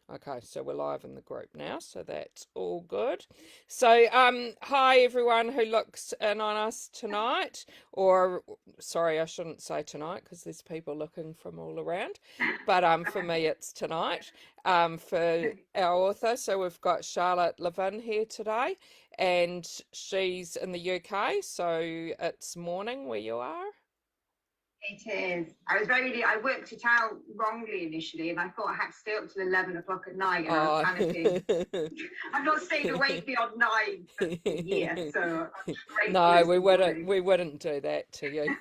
Okay, so we're live in the group now, so that's all good. So, hi everyone who looks in on us tonight, or sorry, I shouldn't say tonight because there's people looking from all around, but for me it's tonight. For our author, so we've got Charlotte Levin here today, and she's in the UK, so it's morning where you are. It is. I worked it out wrongly initially, and I thought I had to stay up till 11 o'clock at night, and I was Oh. panicking. I've not stayed awake beyond 9 for a year, so I'm grateful No, it's we the wouldn't. morning. We wouldn't do that to you.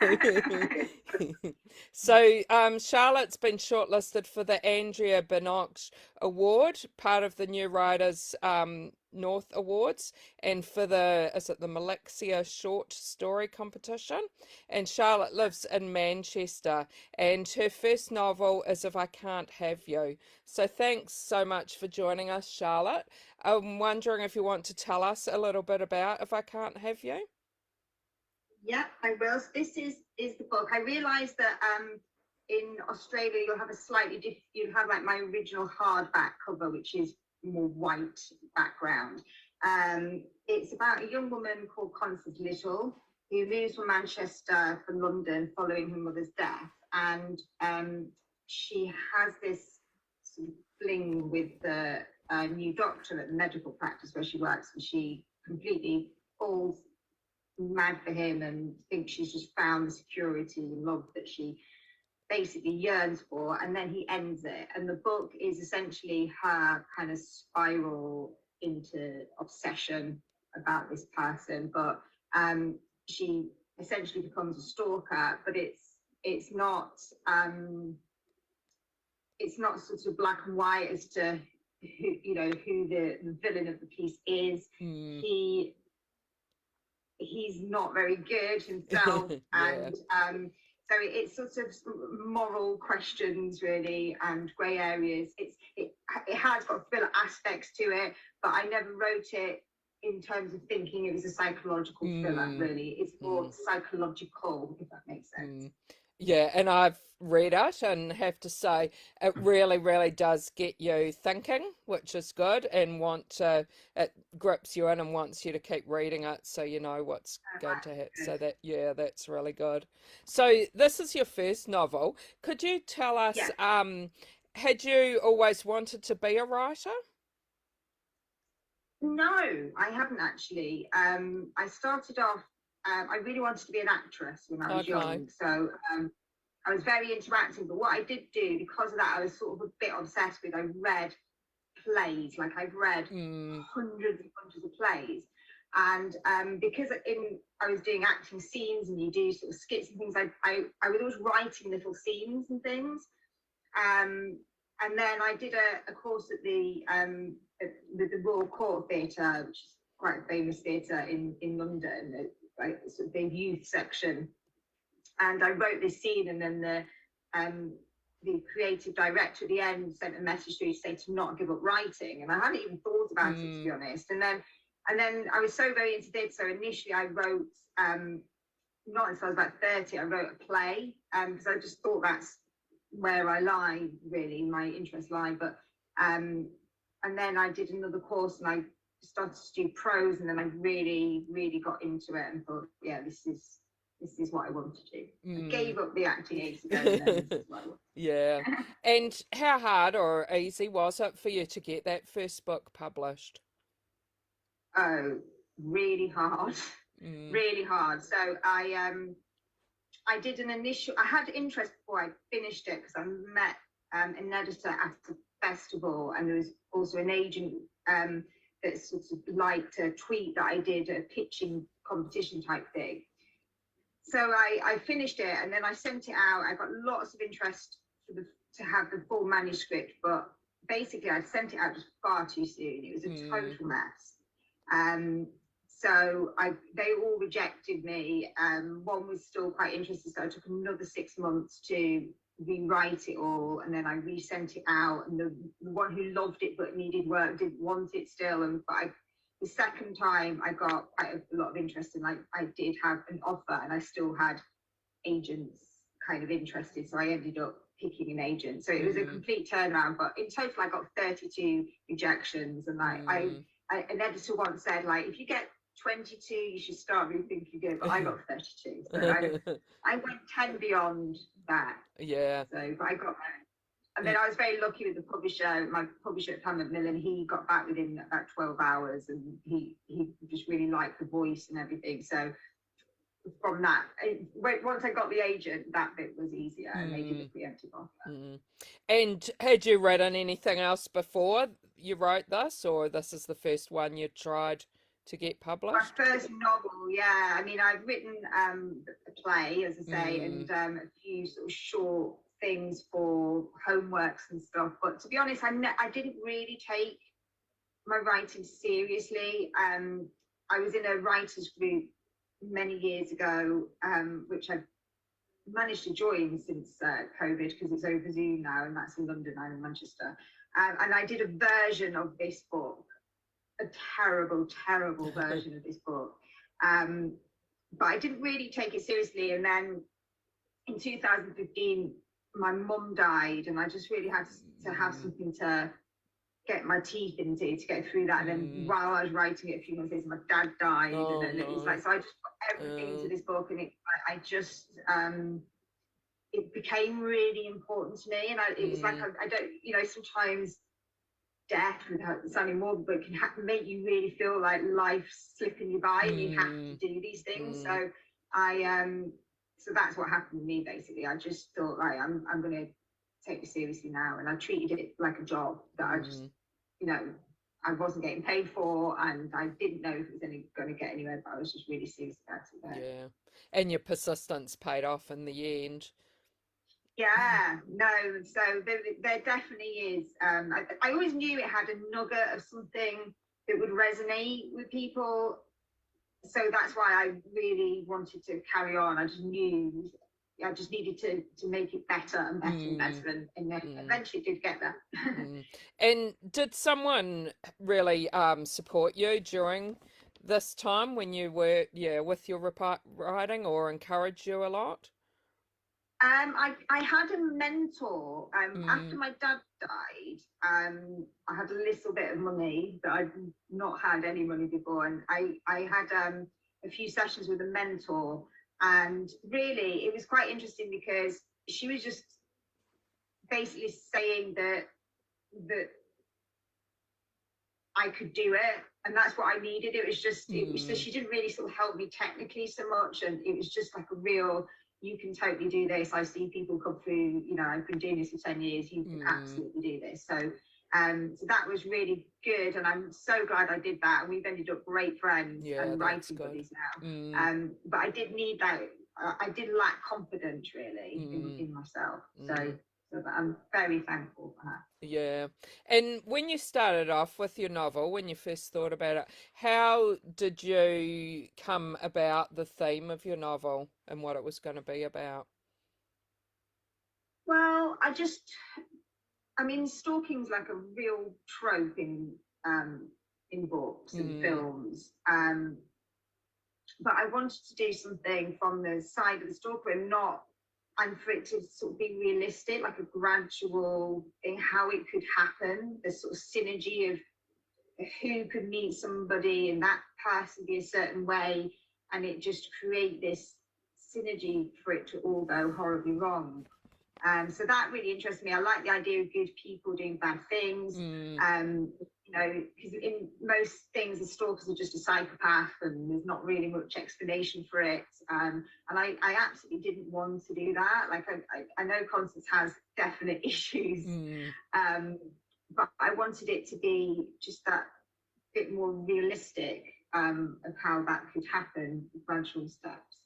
So, Charlotte's been shortlisted for the Andrea Binoche Award, part of the New Writers North Awards, and for the Malexia Short Story Competition. And Charlotte lives in Manchester, and her first novel is If I Can't Have You. So, thanks so much for joining us, Charlotte. I'm wondering if you want to tell us a little bit about If I Can't Have You. Yeah, I will. So this is the book. I realised that in Australia you'll have like my original hardback cover, which is more white background. It's about a young woman called Constance Little who moves from Manchester for London following her mother's death, and she has this sort of fling with the new doctor at the medical practice where she works, and she completely falls mad for him and thinks she's just found the security and love that she basically yearns for, and then he ends it. And the book is essentially her kind of spiral into obsession about this person, but she essentially becomes a stalker, but it's not it's not sort of black and white as to who the villain of the piece is. Mm. He's not very good himself, Yeah. and so it's sort of moral questions really and grey areas. It has got thriller aspects to it, but I never wrote it in terms of thinking it was a psychological thriller. Really, it's more psychological, if that makes sense. Mm. Yeah, and I've read it and have to say it really, really does get you thinking, which is good, and it grips you in and wants you to keep reading it so you know what's going to hit. Good. So yeah, that's really good. So this is your first novel. Could you tell us, Yeah. had you always wanted to be a writer? No, I haven't actually. I started off. I really wanted to be an actress when I was Okay. young, so I was very interactive. But what I did do, because of that, I was sort of a bit obsessed with. I read plays, like I've read Mm, hundreds and hundreds of plays, and because I was doing acting scenes, and you do sort of skits and things. I was always writing little scenes and things. And then I did a course at the Royal Court Theatre, which is quite a famous theatre in London, like sort of the youth section. And I wrote this scene, and then the creative director at the end sent a message through to say to not give up writing. And I hadn't even thought about it, to be mm, honest. And then I was so very into theatre. So initially I wrote, not until I was about 30, I wrote a play, because I just thought that's where I lie, really, my interests lie. But and then I did another course, and I started to do prose, and then I really, really got into it and thought, yeah, this is what I want to do. I mm. gave up the acting ages ago, and then this is what I want. Yeah. And how hard or easy was it for you to get that first book published? Oh, really hard, Mm, really hard. So I did an initial. I had interest before I finished it because I met an editor at a festival, and there was also an agent that sort of liked a tweet that I did, a pitching competition type thing. So I finished it, and then I sent it out. I got lots of interest to have the full manuscript, but basically I sent it out just far too soon. It was a mm, total mess. Um, so they all rejected me. One was still quite interested, so I took another 6 months to rewrite it all, and then I resent it out. And the one who loved it but needed work didn't want it still. The second time I got quite a lot of interest, and I did have an offer, and I still had agents kind of interested. So I ended up picking an agent. So it was a complete turnaround. But in total, I got 32 rejections, and an editor once said, like, if you get 22, you should start rethinking it. But I got 32, so I went 10 beyond that. Yeah. So, but I got there. And then I was very lucky with the publisher. My publisher at Pan Macmillan, he got back within about 12 hours, and he just really liked the voice and everything. So from that, once I got the agent, that bit was easier, and they did the preemptive offer. And had you written anything else before you wrote this, or this is the first one you tried to get published? My first novel, yeah. I mean, I've written a play, as I say, and a few sort of short things for homeworks and stuff. But to be honest, I didn't really take my writing seriously. I was in a writers group many years ago, which I've managed to join since COVID, because it's over Zoom now, and that's in London. I'm in Manchester. And I did a version of this book, a terrible version of this book. But I didn't really take it seriously. And then in 2015, my mum died, and I just really had to have something to get my teeth into to get through that. And then while I was writing it, a few months later, my dad died. And it was like, so I just put everything into this book, and it became really important to me. And it was like, I don't, sometimes death, without sounding morbid, but it can make you really feel like life's slipping you by, and you have to do these things. So so that's what happened to me, basically. I just thought, like, I'm going to take this seriously now, and I treated it like a job that I just, I wasn't getting paid for, and I didn't know if it was going to get anywhere, but I was just really serious about it. Yeah, and your persistence paid off in the end. Yeah, no, so there definitely is. I always knew it had a nugget of something that would resonate with people. So that's why I really wanted to carry on. I just knew I just needed to make it better and better and better, and then eventually did get there. And did someone really support you during this time when you were with your writing, or encourage you a lot? I had a mentor. After my dad died, I had a little bit of money, but I'd not had any money before, and I had a few sessions with a mentor, and really it was quite interesting because she was just basically saying that I could do it, and that's what I needed. It was just she didn't really sort of help me technically so much, and it was just like a real, you can totally do this. I see people come through, I've been doing this for 10 years. You can absolutely do this. So that was really good. And I'm so glad I did that. And we've ended up great friends and writing buddies now. But I did need that. I did lack confidence, really, in myself. So I'm very thankful for that. Yeah. And when you started off with your novel, when you first thought about it, how did you come about the theme of your novel and what it was going to be about? Well, stalking's like a real trope in books and films. But I wanted to do something from the side of the stalker, and for it to sort of be realistic, like a gradual thing, how it could happen, the sort of synergy of who could meet somebody and that person be a certain way, and it just create this synergy for it to all go horribly wrong. So that really interests me. I like the idea of good people doing bad things. Because in most things, the stalkers are just a psychopath, and there's not really much explanation for it. And I absolutely didn't want to do that. Like, I know Constance has definite issues, but I wanted it to be just that bit more realistic of how that could happen, gradual steps.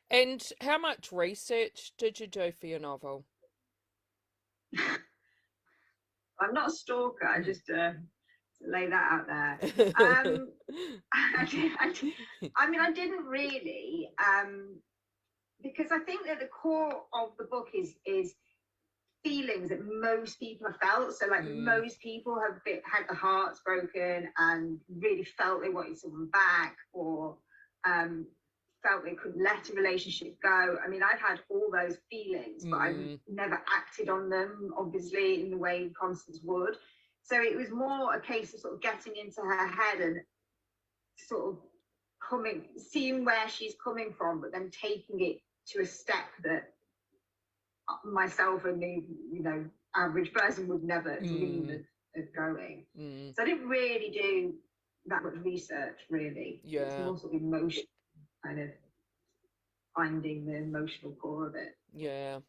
And how much research did you do for your novel? I'm not a stalker. I just to lay that out there. I didn't really, because I think that the core of the book is feelings that most people have felt. So, like, most people have had their hearts broken and really felt they wanted someone back, or felt they couldn't let a relationship go. I mean, I've had all those feelings, but I've never acted on them, obviously, in the way Constance would. So it was more a case of sort of getting into her head and sort of seeing where she's coming from, but then taking it to a step that myself and the average person would never dream of going. So I didn't really do that much research, really. Yeah. It's more sort of emotion, kind of finding the emotional core of it. Yeah.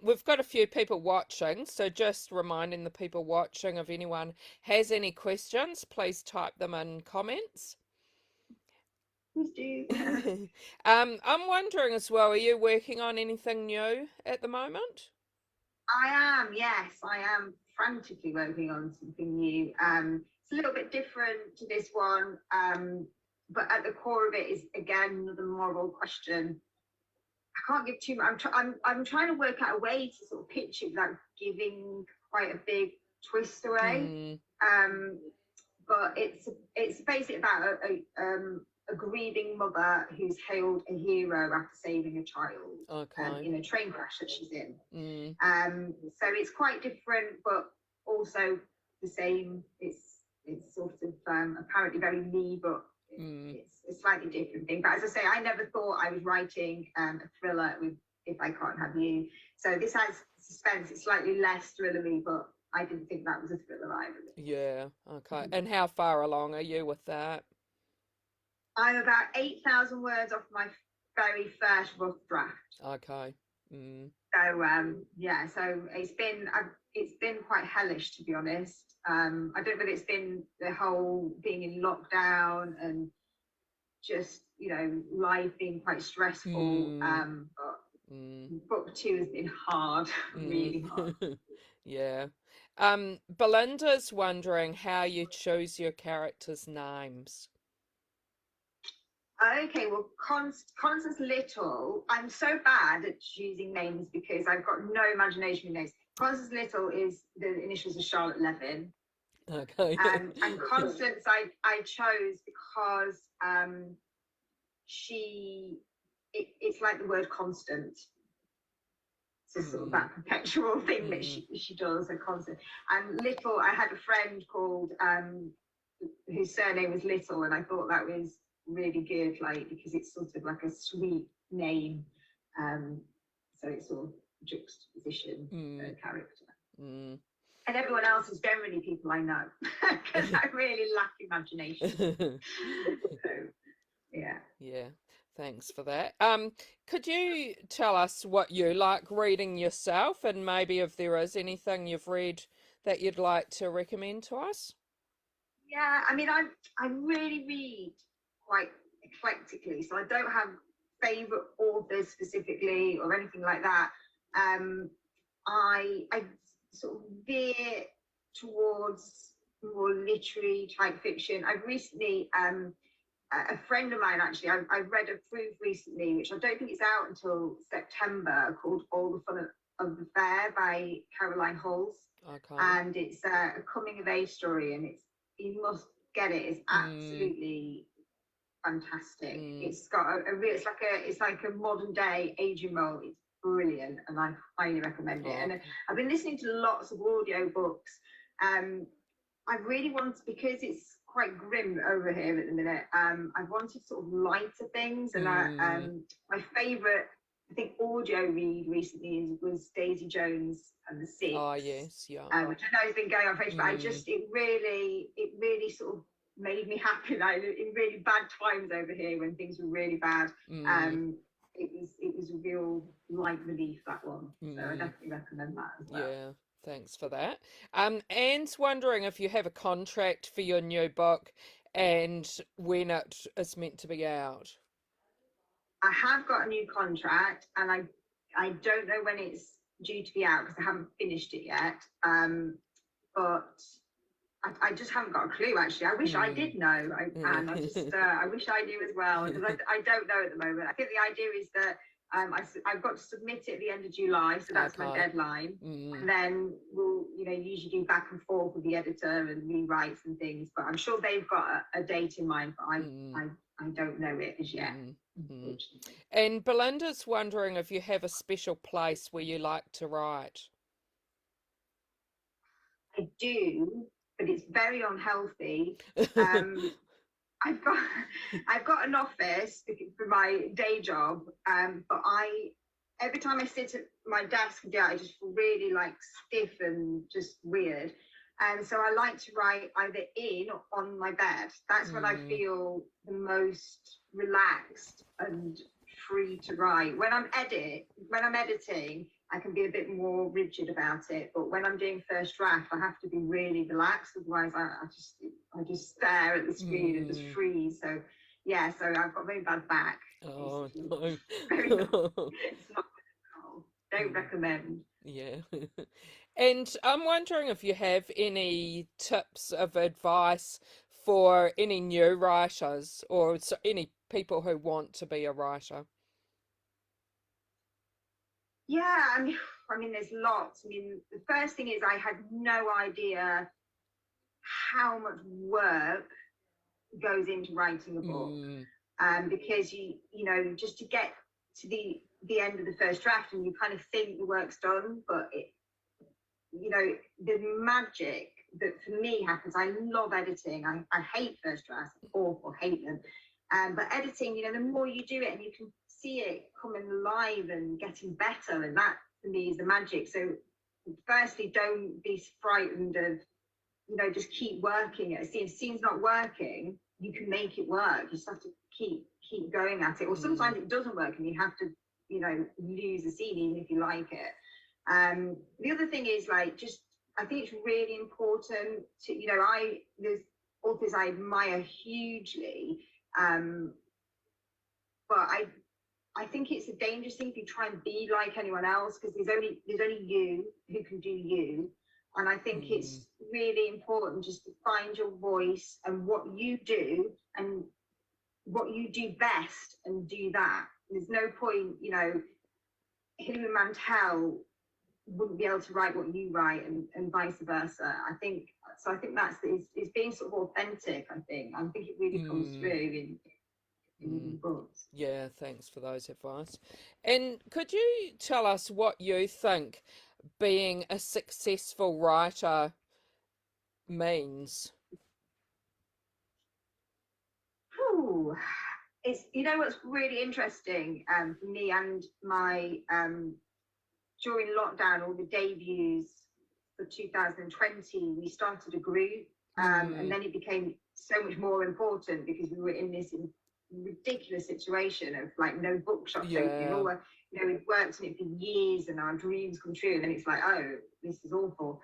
We've got a few people watching, so just reminding the people watching, if anyone has any questions, please type them in comments. Please do. I'm wondering as well, are you working on anything new at the moment? I am frantically working on something new. It's a little bit different to this one, but at the core of it is, again, the moral question. I can't give too much. I'm trying to work out a way to sort of pitch it without giving quite a big twist away. But it's basically about a grieving mother who's hailed a hero after saving a child in a train crash that she's in. So it's quite different, but also the same. It's sort of apparently very me, but it's a slightly different thing. But as I say, I never thought I was writing a thriller with If I Can't Have You. So this has suspense. It's slightly less thrillery, but I didn't think that was a thriller either. Yeah, okay. And how far along are you with that? I'm about 8,000 words off my very first rough draft. Okay. So yeah, so it's been quite hellish, to be honest. I don't know whether it's been the whole being in lockdown and just life being quite stressful. But book 2 has been hard, really hard. Yeah. Belinda's wondering how you choose your characters' names. Okay, well, Constance Little, I'm so bad at choosing names because I've got no imagination with names. Constance Little is the initials of Charlotte Levin. Okay. And Constance I chose because it's like the word constant. It's sort of that perpetual thing that she does, a constant. And Little, I had a friend called whose surname was Little, and I thought that was really good, like, because it's sort of like a sweet name. So it's sort of juxtaposition character. And everyone else is generally people I know because I really lack imagination. So, yeah. Yeah. Thanks for that. Could you tell us what you like reading yourself, and maybe if there is anything you've read that you'd like to recommend to us? Yeah, I mean, I really read quite eclectically, so I don't have favourite authors specifically or anything like that. I sort of veer towards more literary type fiction. I've recently a friend of mine, actually, I read a proof recently, which I don't think is out until September, called All the Fun of the Fair by Caroline Hulse. Okay. And it's a coming of age story, and you must get it. It's absolutely fantastic. It's got it's like a modern day aging role. It's brilliant, and I highly recommend it. And I've been listening to lots of audio books. I really want, because it's quite grim over here at the minute. I wanted sort of lighter things, and my favourite, I think, audio read recently was Daisy Jones and the Six. Oh yes, yeah. Which I know has been going on for ages, but it really sort of made me happy. Like, in really bad times over here when things were really bad, it was a real light relief, that one. So I definitely recommend that as well. Yeah. Thanks for that. Anne's wondering if you have a contract for your new book and when it is meant to be out. I have got a new contract, and I don't know when it's due to be out because I haven't finished it yet. But I just haven't got a clue, actually. I wish I did know, and I wish I knew as well, because I don't know at the moment. I think the idea is that I've got to submit it at the end of July, so that's my deadline. And then we'll, usually do back and forth with the editor and rewrites and things. But I'm sure they've got a date in mind, but I I don't know it as yet, Mm, mm. unfortunately. And Belinda's wondering if you have a special place where you like to write. I do, but it's very unhealthy. Um, I've got I've got an office for my day job, but I every time I sit at my desk and do it, I just feel really like stiff and just weird. And so I like to write either in or on my bed. That's when I Mm, feel the most relaxed and free to write. When I'm editing, I can be a bit more rigid about it. But when I'm doing first draft, I have to be really relaxed. Otherwise, I just stare at the screen and just mm. freeze. So yeah, so I've got a very bad back, Oh, basically. Very not. no. It's not good at all. Don't Mm, recommend. yeah. And I'm wondering if you have any tips of advice for any new writers or any people who want to be a writer. Yeah, I mean, there's lots. I mean, the first thing is I had no idea how much work goes into writing a book. Mm, Because you know, just to get to the end of the first draft and you kind of think the work's done, but you know, the magic that for me happens. I love editing. I hate first drafts, awful, hate them. But editing, you know, the more you do it and you can see it coming alive and getting better, and that for me is the magic. So, firstly, don't be frightened of, you know, just keep working it. See, if the scene's not working, you can make it work. You just have to keep going at it. Or mm, sometimes it doesn't work and you have to, you know, lose the scene even if you like it. The other thing is like just I think it's really important to, you know, there's authors I admire hugely, um, but I think it's a dangerous thing if you try and be like anyone else because there's only you who can do you. And I think mm, it's really important just to find your voice and what you do and what you do best and do that. There's no point, you know, Hilary Mantel wouldn't be able to write what you write and vice versa. I think so. I think it's being sort of authentic. I think it really comes through mm, in mm. books. Yeah, thanks for those advice. And could you tell us what you think being a successful writer means? Whew. It's, you know, what's really interesting for me and my during lockdown, all the debuts for 2020, we started a group, and Mm, then it became so much more important because we were in this ridiculous situation of like no bookshops opening. yeah. All the, you know, we've worked on it for years, and our dreams come true, and then it's like, oh, this is awful.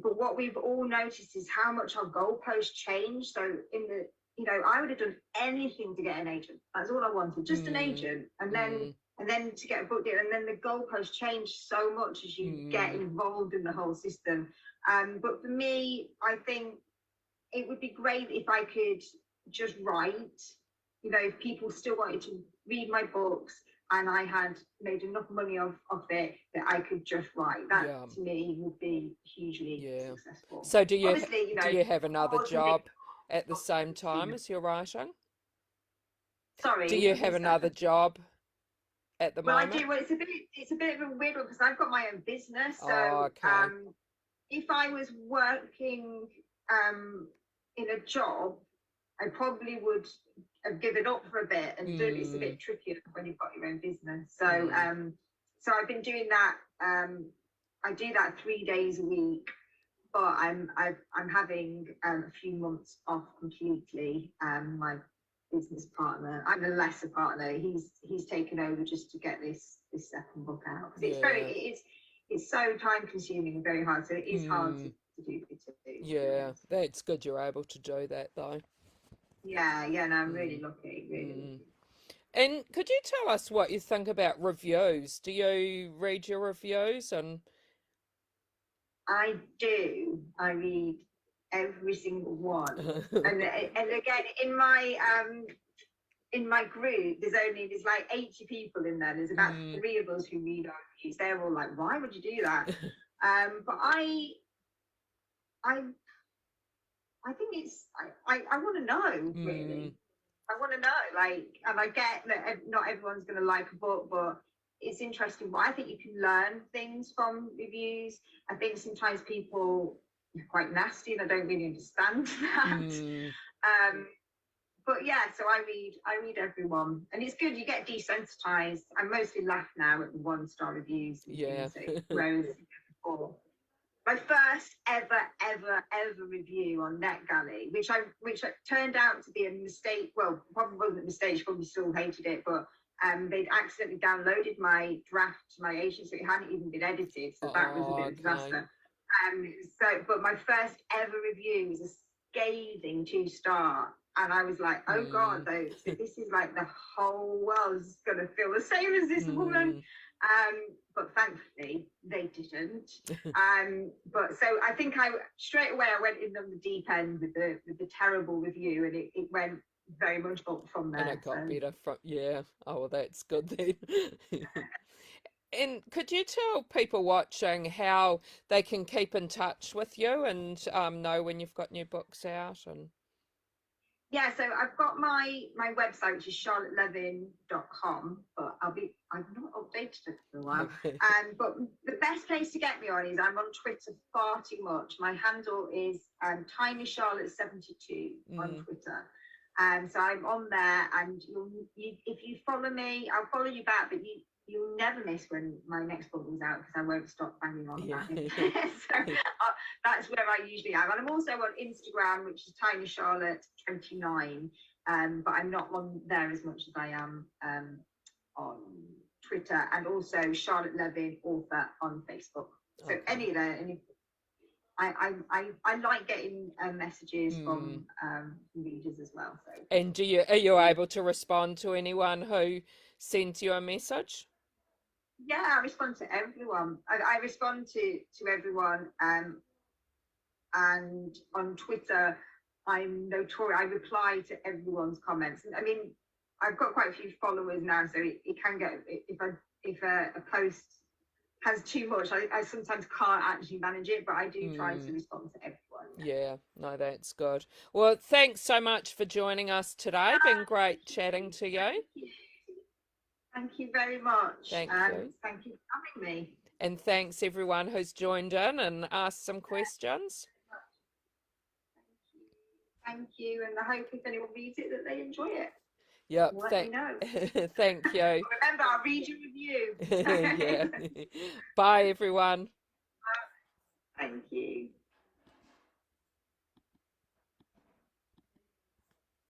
But what we've all noticed is how much our goalposts change. So in the, you know, I would have done anything to get an agent. That's all I wanted, just an Mm, agent, mm, and then to get a book deal, and then the goalposts change so much as you get mm, involved in the whole system. But for me, I think it would be great if I could just write. You know, if people still wanted to read my books and I had made enough money off it that I could just write. That yeah. to me would be hugely Yeah. successful. So Obviously, you do know, you have another pause and think, job at the same you time know, as you're writing? Do sorry, you I have missed that. another job at the Well, I moment? do. Well, it's a bit of a weird one because I've got my own business. Oh, So okay. if I was working in a job, I probably would have given up for a bit and do it's a Mm, bit trickier when you've got your own business. So mm, so I've been doing that. I do that 3 days a week, but I'm having a few months off completely. My business partner, I'm a lesser partner. He's taken over just to get this second book out because yeah. it's so time consuming and very hard. So it is hard Mm, to do to be yeah. honest. That's good you're able to do that though. Yeah, yeah. No, I'm really Mm, lucky, really mm. lucky. And could you tell us what you think about reviews? Do you read your reviews and I do. I read every single one, and again in my group, there's like 80 people in there. There's about mm, three of us who read our reviews. They're all like, "Why would you do that?" But I I think it's I want to know mm, really. I want to know, like, and I get that not everyone's going to like a book, but it's interesting. But I think you can learn things from reviews. I think sometimes people are quite nasty and I don't really understand that. Mm, But yeah, so I read everyone, and it's good. You get desensitized. I mostly laugh now at the 1-star reviews and yeah. things, whereas before. My first ever review on NetGalley, which turned out to be a mistake. Well, probably wasn't a mistake. She probably still hated it, but they'd accidentally downloaded my draft to my agent, so it hadn't even been edited. So that was a bit of a disaster. But my first ever review was a scathing 2-star, and I was like, oh God, so this is like the whole world's gonna feel the same as this woman. But thankfully they didn't. But so I think straight away I went in on the deep end with the terrible review, and it went very much up from there. And it got better from, yeah. Oh, well, that's good then. And could you tell people watching how they can keep in touch with you and know when you've got new books out? And yeah, so I've got my website, which is charlottelevin.com, but I've not updated it for a while. But the best place to get me on is I'm on Twitter far too much. My handle is tinycharlotte72 on Twitter. So I'm on there, and if you follow me, I'll follow you back, but you'll never miss when my next book comes out, because I won't stop banging on about it. So that's where I usually am. And I'm also on Instagram, which is tinycharlotte29, but I'm not on there as much as I am on Twitter, and also Charlotte Levin author on Facebook. So any of that, I like getting messages from readers as well. So. And are you able to respond to anyone who sends you a message? Yeah, I respond to everyone. I respond to everyone, and on Twitter, I'm notorious. I reply to everyone's comments. I mean, I've got quite a few followers now, so it can get, if a post has too much, I sometimes can't actually manage it, but I do try to respond to everyone. Yeah, no, that's good. Well, thanks so much for joining us today. Been great chatting to you. Thank you very much. Thank you. Thank you for having me. And thanks everyone who's joined in and asked some questions. Thank you. And I hope if anyone reads it that they enjoy it. Yep. Let me know. Thank you. Remember, I'll read your review. Yeah. Bye everyone. Thank you.